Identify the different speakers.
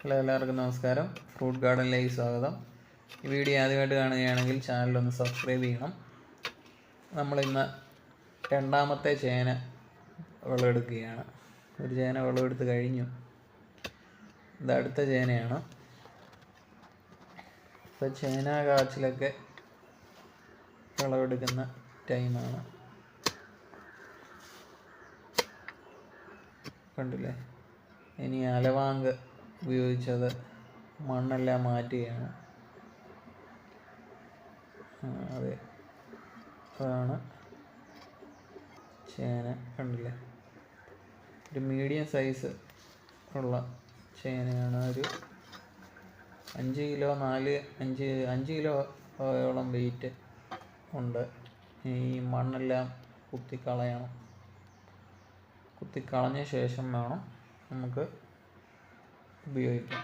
Speaker 1: Hello, എല്ലാവർക്കും നമസ്കാരം. Fruit ഗാർഡനിലേക്ക് സ്വാഗതം. ഈ വീഡിയോ ആദ്യമായിട്ട് കാണുകയാണെങ്കിൽ ചാനലൊന്ന് സബ്സ്ക്രൈബ് ചെയ്യണം. നമ്മളിന്ന് രണ്ടാമത്തെ ചേന വിളവെടുക്കുകയാണ്. ഒരു ചേന വിളവെടുത്ത് കഴിഞ്ഞു. ഇത് അടുത്ത ചേനയാണ്. ഇപ്പോൾ ചേന കാച്ചിലൊക്കെ വിളവെടുക്കുന്ന ടൈമാണ്. കണ്ടില്ലേ? ഇനി അലവാങ്ക് ഉപയോഗിച്ചത് മണ്ണെല്ലാം മാറ്റുകയാണ്. അതെ, അതാണ് ചേന. കണ്ടില്ലേ? ഒരു മീഡിയം സൈസ് ഉള്ള ചേനയാണ്. ഒരു 5 കിലോ 5 കിലോയോളം വെയിറ്റ് ഉണ്ട്. ഈ മണ്ണെല്ലാം കുത്തിക്കളയണം. കുത്തിക്കളഞ്ഞ ശേഷം വേണം നമുക്ക് ഉപയോഗിക്കാം.